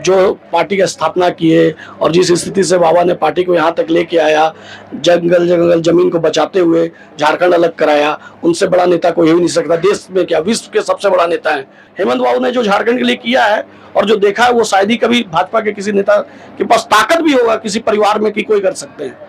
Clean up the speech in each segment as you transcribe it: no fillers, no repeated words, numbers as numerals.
जो पार्टी की स्थापना किए और जिस स्थिति से बाबा ने पार्टी को यहाँ तक लेके आया, जंगल जंगल जमीन को बचाते हुए झारखंड अलग कराया, उनसे बड़ा नेता कोई हो ही नहीं सकता। देश में क्या, विश्व के सबसे बड़ा नेता है हेमंत बाबू ने। जो झारखंड के लिए किया है और जो देखा है, वो शायद ही कभी भाजपा के किसी नेता के पास ताकत भी होगा किसी परिवार में कि कोई कर सकते हैं।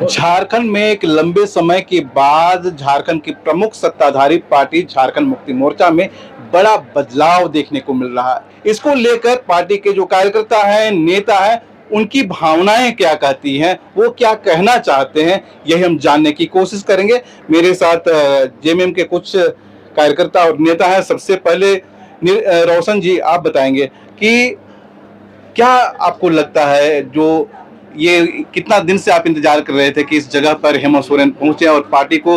झारखंड में एक लंबे समय के बाद झारखंड की प्रमुख सत्ताधारी पार्टी झारखंड मुक्ति मोर्चा में बड़ा बदलाव देखने को मिल रहा है। इसको लेकर पार्टी के जो कार्यकर्ता हैं, नेता हैं, उनकी भावनाएं क्या कहती हैं, वो क्या कहना चाहते हैं, यही हम जानने की कोशिश करेंगे। मेरे साथ जेएमएम के कुछ कार्यकर्ता और नेता हैं। सबसे पहले रोशन जी, आप बताएंगे कि क्या आपको लगता है, जो ये कितना दिन से आप इंतजार कर रहे थे कि इस जगह पर हेमंत सोरेन पहुंचे और पार्टी को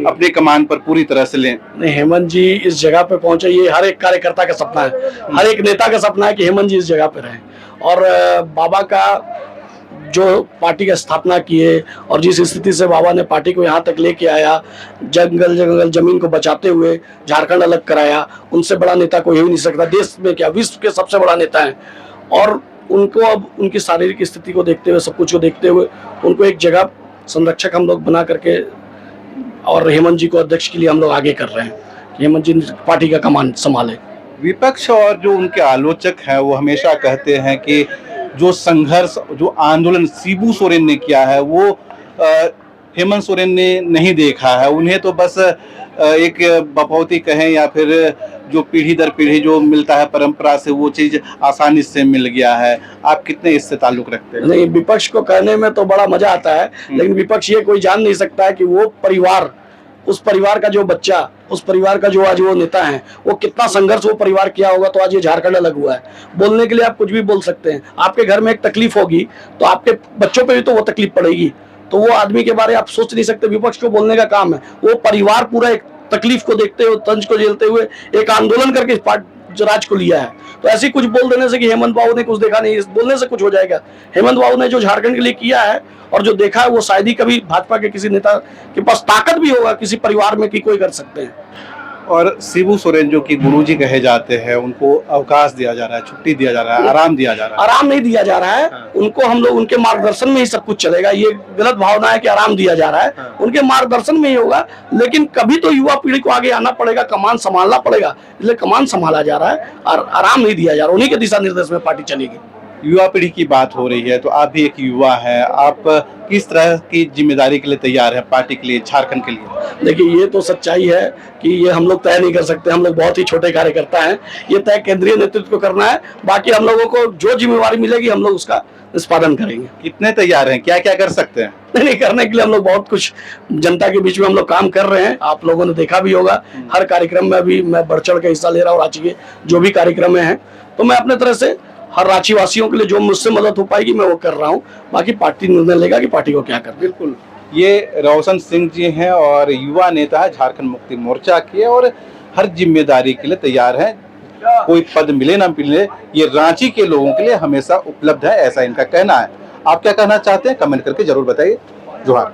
अपनी कमान पर पूरी तरह से लें? नहीं, हेमंत जी इस जगह पे पहुंचे, ये हर एक कार्यकर्ता का सपना है, हर एक नेता का सपना है कि हेमंत जी इस जगह पे रहें। और बाबा का जो पार्टी की स्थापना किए और जिस स्थिति से बाबा ने पार्टी को यहाँ तक लेके आया, जंगल जंगल जमीन को बचाते हुए झारखंड अलग कराया, उनसे बड़ा नेता कोई हो ही नहीं सकता। देश में क्या, विश्व के सबसे बड़ा नेता है। और उनको अब उनकी शारीरिक स्थिति को देखते हुए, सब कुछ को देखते हुए, उनको एक जगह संरक्षक हम लोग बना करके और हेमंत जी को अध्यक्ष के लिए हम लोग आगे कर रहे हैं कि हेमंत जी पार्टी का कमान संभाले। विपक्ष और जो उनके आलोचक हैं वो हमेशा कहते हैं कि जो संघर्ष, जो आंदोलन शिबू सोरेन ने किया है, वो हेमंत सोरेन ने नहीं देखा है। उन्हें तो बस एक बपौती कहें या फिर जो पीढ़ी दर पीढ़ी जो मिलता है परंपरा से, वो चीज आसानी से मिल गया है। आप कितने इससे ताल्लुक रखते हैं? नहीं, विपक्ष को कहने में तो बड़ा मजा आता है, लेकिन विपक्ष ये कोई जान नहीं सकता है कि वो परिवार, उस परिवार का जो बच्चा, उस परिवार का जो आज वो नेता है, वो कितना संघर्ष वो परिवार किया होगा, तो आज ये झारखंड अलग हुआ है। बोलने के लिए आप कुछ भी बोल सकते हैं। आपके घर में एक तकलीफ होगी तो आपके बच्चों पे भी तो वो तकलीफ पड़ेगी, तो वो आदमी के बारे में आप सोच नहीं सकते। विपक्ष को बोलने का काम है, वो परिवार पूरा एक तकलीफ को देखते हुए, तंज को झेलते हुए एक आंदोलन करके राज को लिया है। तो ऐसे कुछ बोल देने से कि हेमंत बाबू ने कुछ देखा नहीं, इस बोलने से कुछ हो जाएगा? हेमंत बाबू ने जो झारखंड के लिए किया है और जो देखा है, वो शायद ही कभी भाजपा के किसी नेता के पास ताकत भी होगा किसी परिवार में कि कोई कर सकते हैं। और शिबू सोरेन जो कि गुरुजी कहे जाते हैं, उनको अवकाश दिया जा रहा है, छुट्टी दिया जा रहा है, आराम दिया जा रहा है। आराम नहीं दिया जा रहा है। उनको हम लोग उनके मार्गदर्शन में ही सब कुछ चलेगा। ये गलत भावना है कि आराम दिया जा रहा है, उनके मार्गदर्शन में ही होगा। लेकिन कभी तो युवा पीढ़ी को आगे आना पड़ेगा, कमान संभालना पड़ेगा, इसलिए कमान संभाला जा रहा है और आराम नहीं दिया जा रहा। उन्हीं के दिशा निर्देश में पार्टी चलेगी। युवा पीढ़ी की बात हो रही है, तो आप भी एक युवा हैं, आप किस तरह की जिम्मेदारी के लिए तैयार हैं पार्टी के लिए, झारखंड के लिए? देखिए, ये तो सच्चाई है कि ये हम लोग तय नहीं कर सकते। हम लोग बहुत ही छोटे कार्यकर्ता हैं, ये तय केंद्रीय नेतृत्व को करना है। बाकी हम लोगों को जो जिम्मेवारी मिलेगी हम लोग उसका निष्पादन करेंगे। कितने तैयार हैं, क्या क्या कर सकते हैं? नहीं, करने के लिए हम लोग बहुत कुछ जनता के बीच में हम लोग काम कर रहे हैं। आप लोगों ने देखा भी होगा, हर कार्यक्रम में भी मैं बढ़ चढ़ के हिस्सा ले रहा हूँ। रांची के जो भी कार्यक्रम हैं, तो मैं अपने तरह से हर रांची वासियों के लिए जो मुझसे मदद हो पाएगी मैं वो कर रहा हूँ। बाकी पार्टी निर्णय लेगा कि पार्टी को क्या करना। बिल्कुल, ये रोशन सिंह जी हैं और युवा नेता है झारखंड मुक्ति मोर्चा के, और हर जिम्मेदारी के लिए तैयार हैं। कोई पद मिले ना मिले, ये रांची के लोगों के लिए हमेशा उपलब्ध है, ऐसा इनका कहना है। आप क्या कहना चाहते हैं, कमेंट करके जरूर बताइए। जोहार।